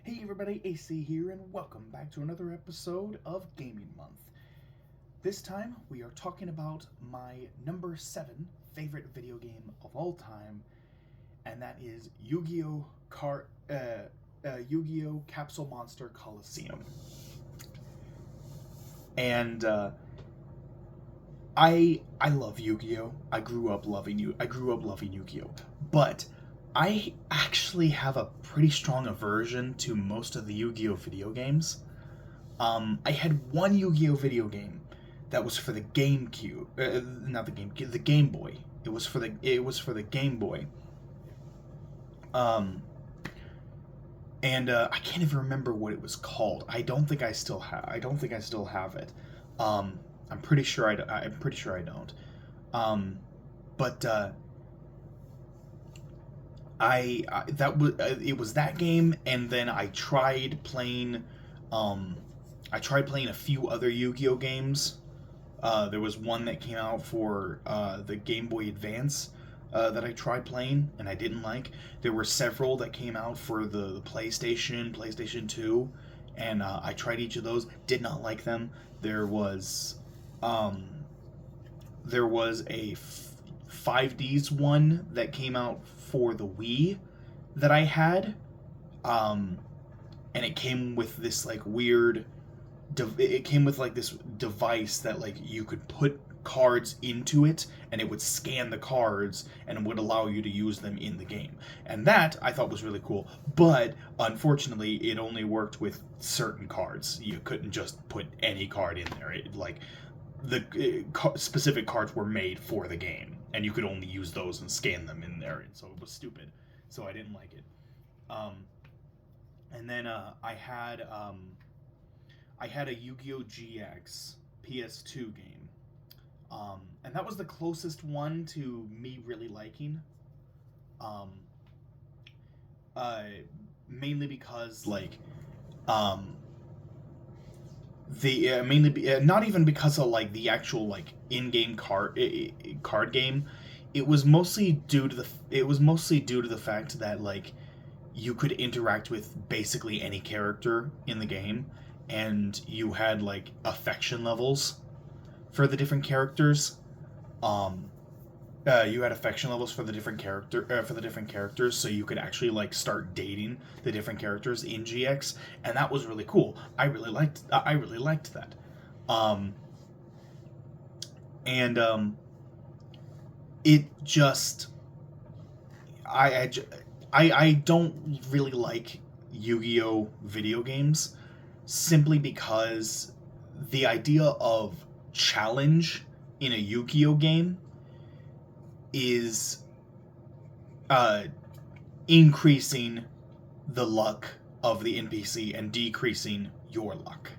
Hey everybody, AC here, and welcome back to another episode of Gaming Month. This time, we are talking about my number 7 favorite video game of all time, and that is Yu-Gi-Oh! Capsule Monster Coliseum. And I love Yu-Gi-Oh! I grew up loving Yu-Gi-Oh! But I actually have a pretty strong aversion to most of the Yu-Gi-Oh! Video games. I had one Yu-Gi-Oh! Video game that was for the GameCube, not the GameCube, the Game Boy. It was for the Game Boy. Um, and I can't even remember what it was called. I don't think I still have it. Um, I'm pretty sure I don't. But I that was it was that game, and then um, I tried playing a few other Yu-Gi-Oh games. There was one that came out for the Game Boy Advance that I tried playing and I didn't like. There were several that came out for the PlayStation 2, and I tried each of those. Did not like them. Um, there was a 5Ds one that came out for the Wii that I had, um, and it came with this like weird. It came with like this device that like you could put cards into it, and it would scan the cards and would allow you to use them in the game. And that I thought was really cool. But unfortunately, it only worked with certain cards. You couldn't just put any card in there. The specific cards were made for the game, and you could only use those and scan them in there, and so it was stupid. So I didn't like it. Um, and then I had a Yu-Gi-Oh! GX PS2 game, and that was the closest one to me really liking. Um, uh, Mainly because um, the mainly not even because of like the actual like in-game card game. It was mostly due to the fact that like you could interact with basically any character in the game, and you had like affection levels for the different characters. Um, you had affection levels for the different characters, so you could actually like start dating the different characters in GX, and that was really cool. I really liked that. Um, and it just I, I I don't really like Yu-Gi-Oh video games, simply because the idea of challenge in a Yu-Gi-Oh game is uh, increasing the luck of the NPC and decreasing your luck.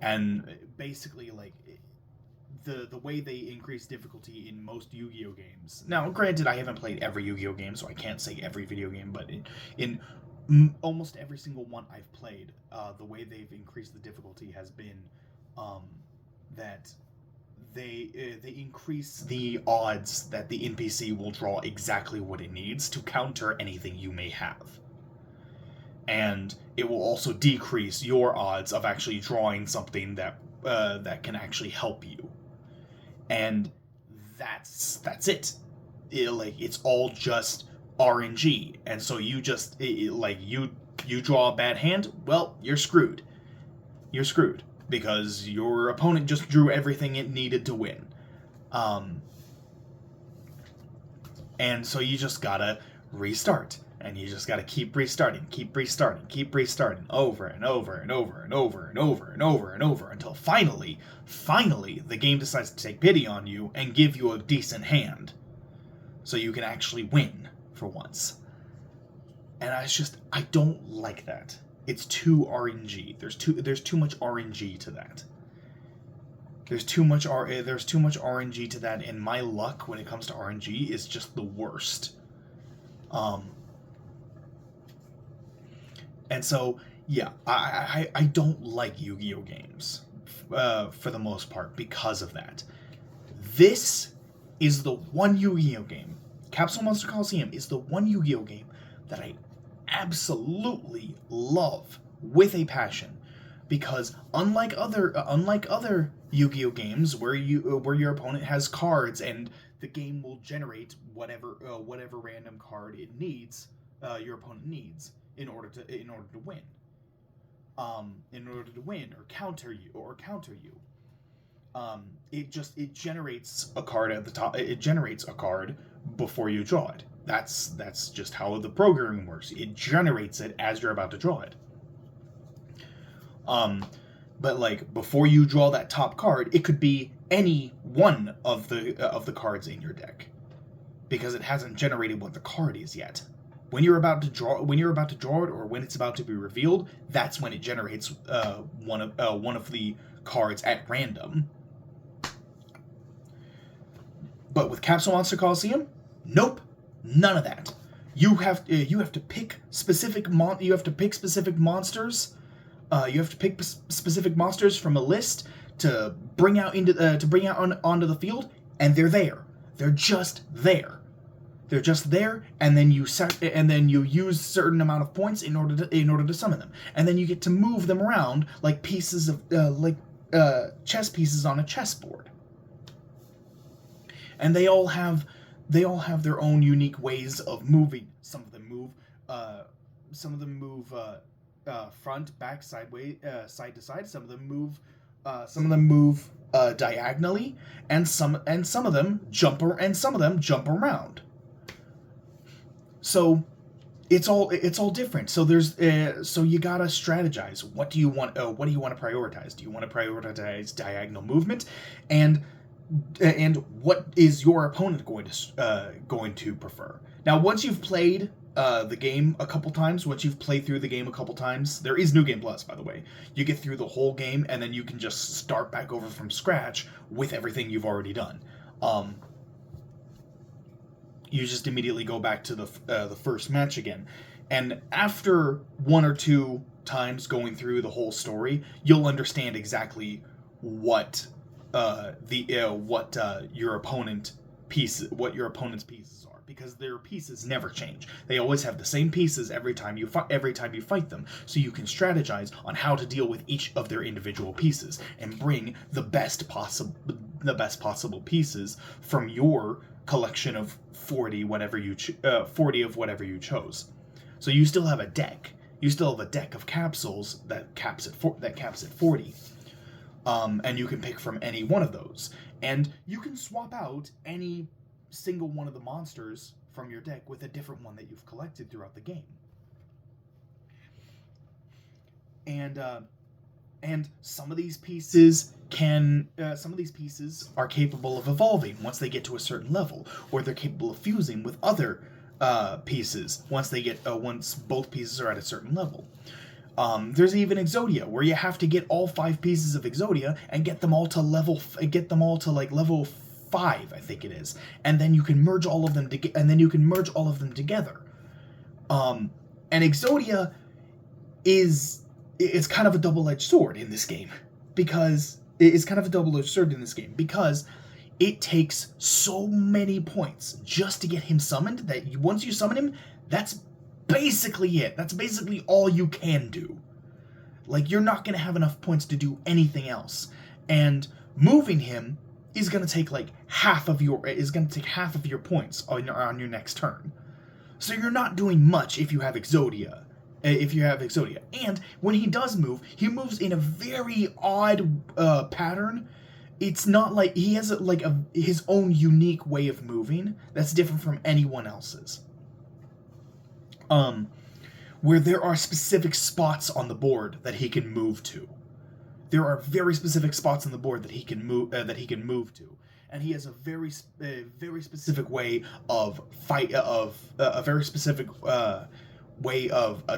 And basically, like the way they increase difficulty in most Yu-Gi-Oh games. Now, granted, I haven't played every Yu-Gi-Oh game, so I can't say every video game, but in almost every single one I've played, the way they've increased the difficulty has been um, that they increase the odds that the NPC will draw exactly what it needs to counter anything you may have, and it will also decrease your odds of actually drawing something that can actually help you. And that's it. It's all just RNG, and so you just you draw a bad hand. Well, you're screwed. You're screwed because your opponent just drew everything it needed to win. Um, and so you just gotta restart, and you just gotta keep restarting over and over and over and over and over and over and over until finally, the game decides to take pity on you and give you a decent hand, so you can actually win for once. And I don't like that. It's too RNG. There's too much RNG to that. There's too much RNG to that, and my luck when it comes to RNG is just the worst. Um, and so yeah, I don't like Yu-Gi-Oh games for the most part because of that. This is the one Yu-Gi-Oh game. Capsule Monster Coliseum is the one Yu-Gi-Oh game that I absolutely love with a passion, because unlike other Yu-Gi-Oh games where your opponent has cards and the game will generate whatever random card it needs, your opponent needs in order to win. In order to win or counter you. It generates a card at the top. It generates a card before you draw it. That's just how the programming works. It generates it as you're about to draw it. But like before you draw that top card, it could be any one of the cards in your deck, because it hasn't generated what the card is yet. When you're about to draw it, or when it's about to be revealed, that's when it generates one of the cards at random. But with Capsule Monster Coliseum, nope, none of that. You have to pick specific monsters. You have to pick specific monsters from a list to bring out onto the field, and they're there. They're just there. They're just there, and then you use certain amount of points in order to summon them, and then you get to move them around like pieces of chess pieces on a chessboard. And they all have their own unique ways of moving. Some of them move front, back, sideways, side to side. Some of them move diagonally, and some of them jump around. So it's all different. So so you gotta strategize. What do you want to prioritize? Do you want to prioritize diagonal movement, and what is your opponent going to prefer? Now, once you've played the game a couple times, there is New Game Plus, by the way. You get through the whole game, and then you can just start back over from scratch with everything you've already done. You just immediately go back to the first match again, and after one or two times going through the whole story, you'll understand exactly what your opponent's pieces are, because their pieces never change. They always have the same pieces every time you fight them. So you can strategize on how to deal with each of their individual pieces and bring the best possible pieces from your collection of 40 of whatever you chose. So you still have a deck. You still have a deck of capsules that caps at 40. And you can pick from any one of those. And you can swap out any single one of the monsters from your deck with a different one that you've collected throughout the game. And some of these pieces are capable of evolving once they get to a certain level, or they're capable of fusing with other pieces once both pieces are at a certain level. There's even Exodia, where you have to get all 5 pieces of Exodia and get them all to level 5, I think it is, and then you can merge all of them together. And Exodia it's kind of a double-edged sword in this game, because it takes so many points just to get him summoned that once you summon him, that's basically it. That's basically all you can do. Like, you're not going to have enough points to do anything else. And moving him is going to take half of your points on your next turn. So you're not doing much if you have Exodia. And when he does move, he moves in a very odd pattern. It's not like he has his own unique way of moving that's different from anyone else's. Where there are specific spots on the board that he can move to. There are very specific spots on the board that he can move to, and he has a very specific way of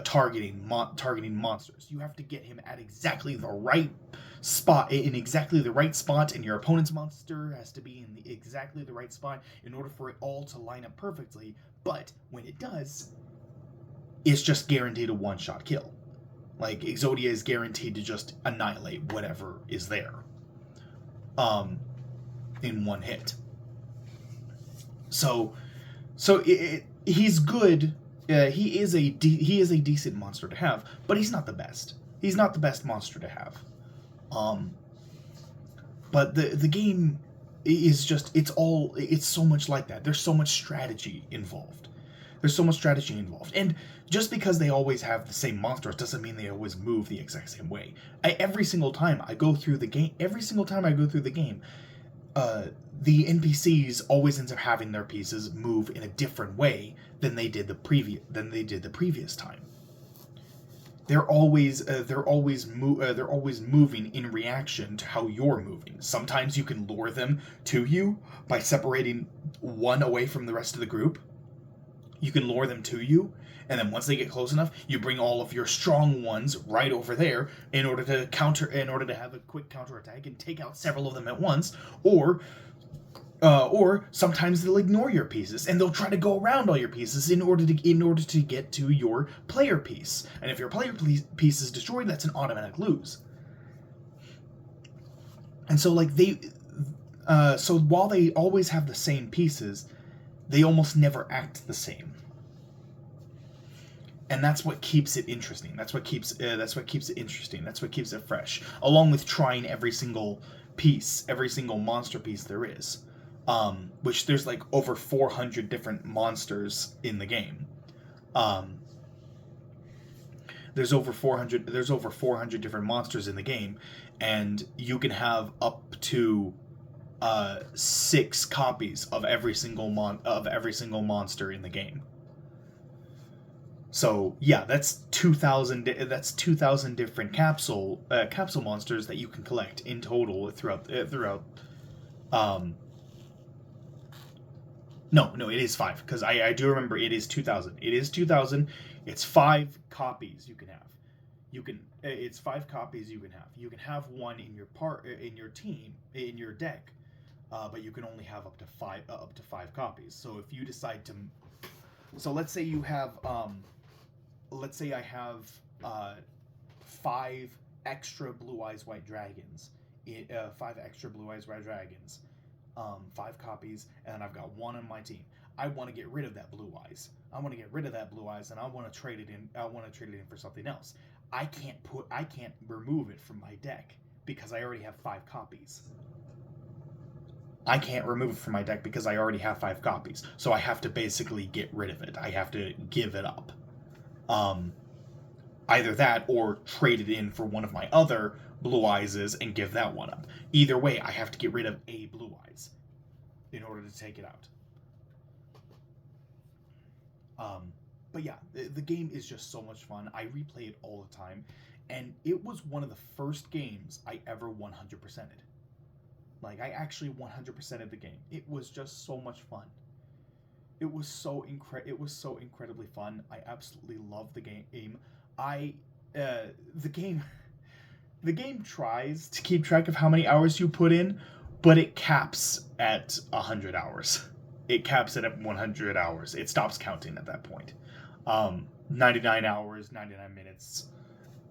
targeting monsters. You have to get him at exactly the right spot, and your opponent's monster has to be in exactly the right spot in order for it all to line up perfectly. But when it does, it's just guaranteed a one-shot kill. Like, Exodia is guaranteed to just annihilate whatever is there in one hit. So he's good he is a decent monster to have, but he's not the best. He's not the best monster to have. But the game is just it's so much like that. There's so much strategy involved. And just because they always have the same monsters doesn't mean they always move the exact same way. Every single time I go through the game, the NPCs always end up having their pieces move in a different way than they did the previous time. They're always moving in reaction to how you're moving. Sometimes you can lure them to you by separating one away from the rest of the group. You can lure them to you, and then once they get close enough, you bring all of your strong ones right over there in order to have a quick counterattack and take out several of them at once, or sometimes they'll ignore your pieces and they'll try to go around all your pieces in order to get to your player piece. And if your player piece is destroyed, that's an automatic lose. And so so while they always have the same pieces, they almost never act the same. And that's what keeps it interesting. That's what keeps it fresh. Along with trying every single monster piece there is. Which there's like over 400 different monsters in the game. There's over 400 different monsters in the game, and you can have up to 6 copies of every single monster in the game. So yeah, that's 2,000 different capsule monsters that you can collect in total throughout. No, it is 5, because I do remember it is 2,000. It is 2,000. It's 5 copies you can have. It's 5 copies you can have. You can have one in your team, in your deck, but you can only have up to 5 copies. So if you decide to, let's say you have, I have 5 extra Blue Eyes White Dragons, 5 copies, and I've got 1 on my team. I want to get rid of that Blue Eyes. and I want to trade it in. For something else. I can't remove it from my deck because I already have 5 copies. So I have to basically get rid of it. I have to give it up. Either that or trade it in for one of my other Blue Eyes and give that one up. Either way, I have to get rid of a Blue Eyes in order to take it out. But yeah, the game is just so much fun. I replay it all the time, and it was one of the first games I ever 100%ed. Like, I actually 100%ed the game. It was just so much fun. It was so incredibly fun. I absolutely love the game. The game tries to keep track of how many hours you put in, but it caps at 100 hours. It caps it at 100 hours. It stops counting at that point. 99 hours, 99 minutes,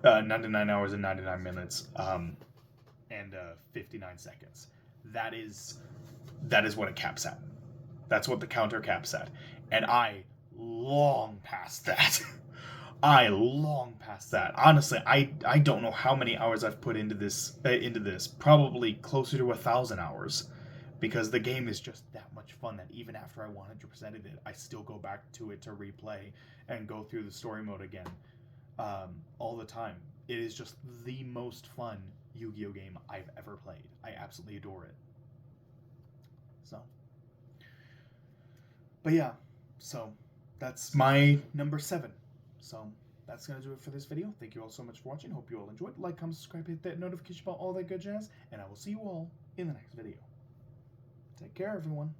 99 hours and 99 minutes, and 59 seconds. That is what it caps at. That's what the counter caps at. And I long past that. Honestly, I don't know how many hours I've put into this. Probably closer to 1,000 hours. Because the game is just that much fun that even after I 100%ed it, I still go back to it to replay and go through the story mode again all the time. It is just the most fun Yu-Gi-Oh game I've ever played. I absolutely adore it. But yeah, so that's my number 7. So that's going to do it for this video. Thank you all so much for watching. Hope you all enjoyed. Like, comment, subscribe, hit that notification bell, all that good jazz. And I will see you all in the next video. Take care, everyone.